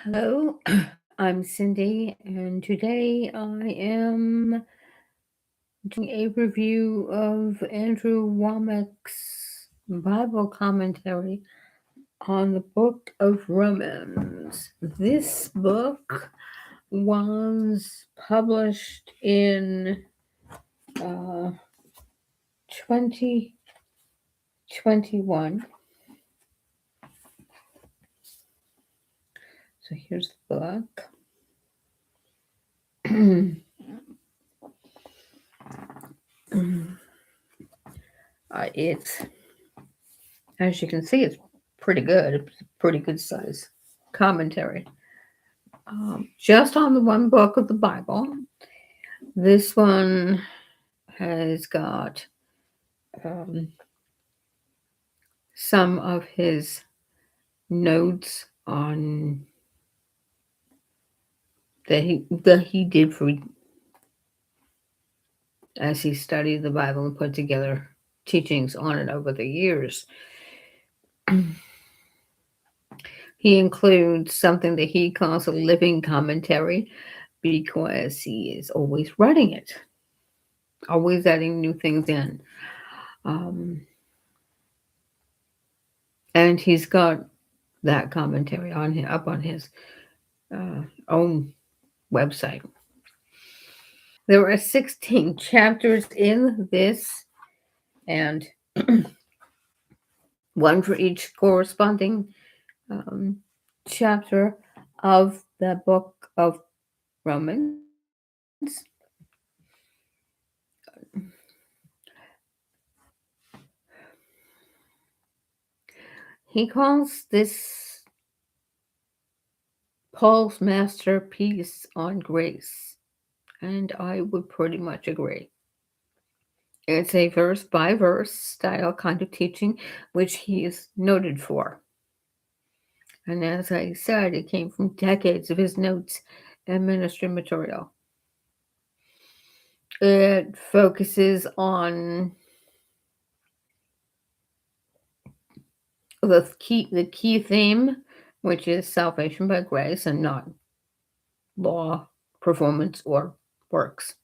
Hello, I'm Cyndi, and today I am doing a review of Andrew Wommack's Bible commentary on the book of Romans. This book was published in 2021. So here's the book. It's, as you can see, it's pretty good. It's a pretty good size commentary. Just on the one book of the Bible. This one has got um, some of his notes on that he did for as he studied the Bible and put together teachings on it over the years. He includes something that he calls a living commentary because he is always writing it, always adding new things in. Um, and he's got that commentary up on his own website. There are 16 chapters in this, and one for each corresponding um, chapter of the book of Romans. He calls this Paul's masterpiece on grace, and I would pretty much agree. It's a verse by verse style kind of teaching, which he is noted for. And as I said, it came from decades of his notes and ministry material. It focuses on the key theme, which is salvation by grace and not law, performance, or works.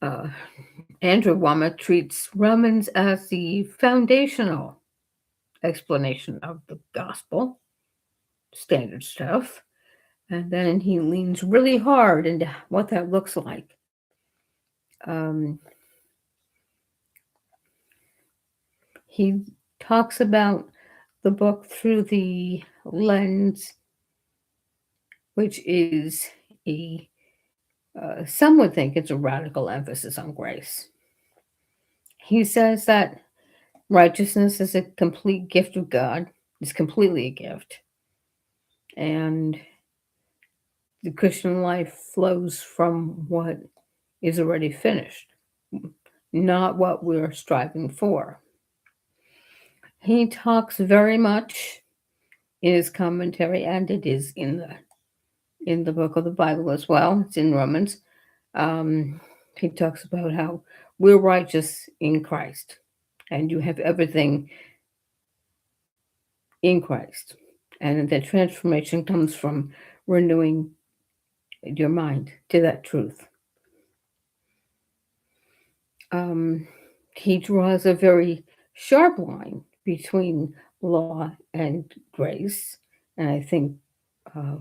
Uh, Andrew Wommack treats Romans as the foundational explanation of the gospel, standard stuff, and then he leans really hard into what that looks like. Um, he talks about the book through the lens, which is some would think it's a radical emphasis on grace. He says that righteousness is a complete gift of God, it's completely a gift, and the Christian life flows from what is already finished, not what we're striving for. He talks very much in his commentary, and it is in the book of the Bible as well. It's in Romans. He talks about how we're righteous in Christ, and you have everything in Christ, and the transformation comes from renewing your mind to that truth. He draws a very sharp line between law and grace, and I think uh,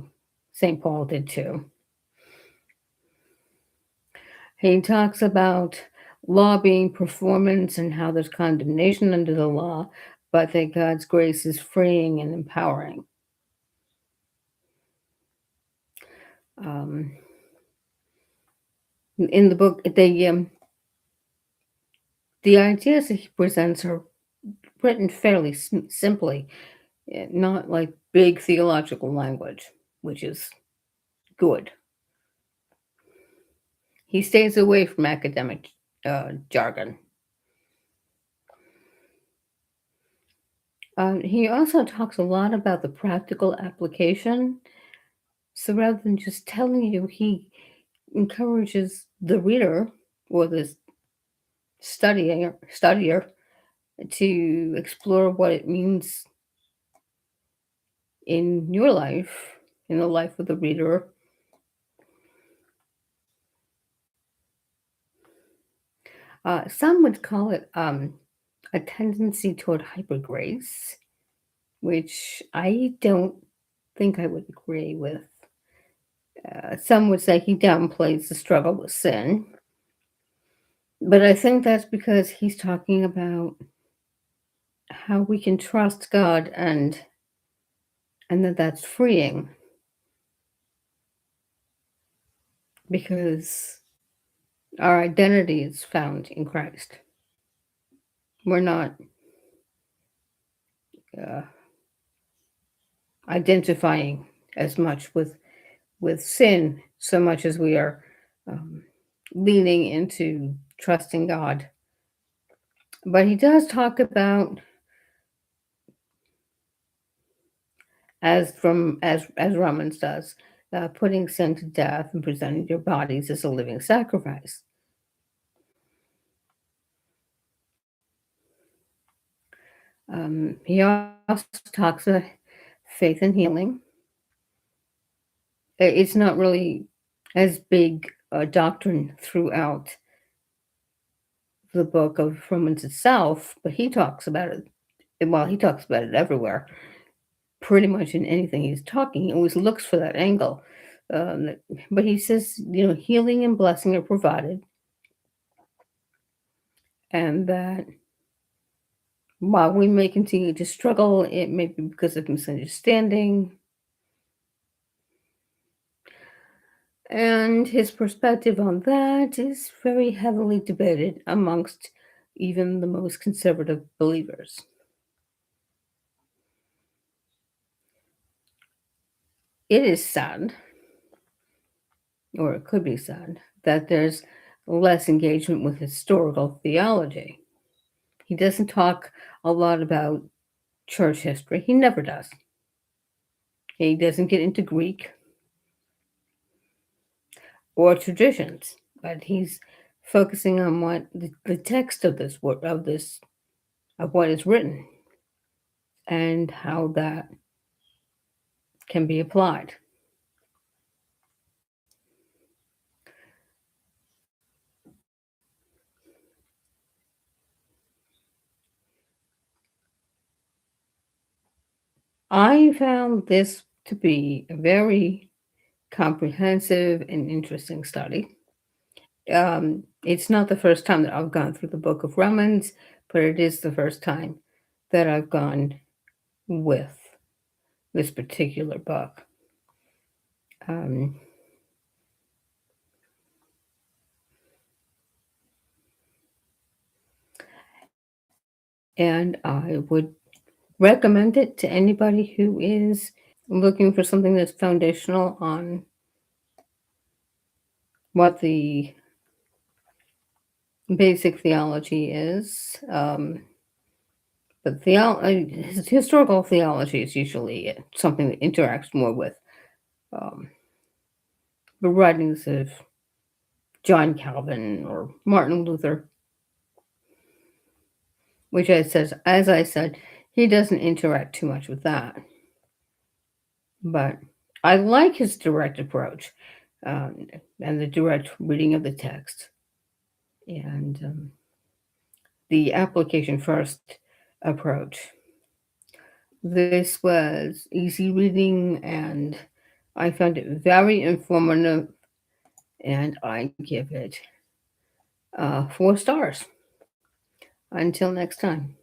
St. Paul did too. He talks about law being performance and how there's condemnation under the law, but that God's grace is freeing and empowering. Um, in the book, the ideas that he presents are written fairly simply, not like big theological language, which is good. He stays away from academic jargon. He also talks a lot about the practical application. So rather than just telling you, he encourages the reader or the studier to explore what it means in your life, in the life of the reader. Some would call it a tendency toward hyper grace, which I don't think I would agree with. Some would say he downplays the struggle with sin, but I think that's because he's talking about how we can trust God and that's freeing because our identity is found in Christ. We're not uh, identifying as much with sin so much as we are um, leaning into trusting God. But he does talk about as Romans does, putting sin to death and presenting your bodies as a living sacrifice. He also talks about faith and healing. It's not really as big a doctrine throughout the book of Romans itself, but he talks about it. Well, he talks about it everywhere. Pretty much in anything he's talking, he always looks for that angle. Um, but he says, healing and blessing are provided, and that while we may continue to struggle, it may be because of misunderstanding. And his perspective on that is very heavily debated amongst even the most conservative believers. It is sad, or it could be sad, that there's less engagement with historical theology. He doesn't talk a lot about church history. He never does. He doesn't get into Greek or traditions, but he's focusing on what the text of this work of what is written and how that can be applied. I found this to be a very comprehensive and interesting study. It's not the first time that I've gone through the book of Romans, but it is the first time that I've gone with this particular book. Um, and I would recommend it to anybody who is looking for something that's foundational on what the basic theology is. But historical theology is usually something that interacts more with um, the writings of John Calvin or Martin Luther, which as I said, he doesn't interact too much with that. But I like his direct approach and the direct reading of the text and the application first approach. This was easy reading and I found it very informative, and I give it 4 stars. Until next time.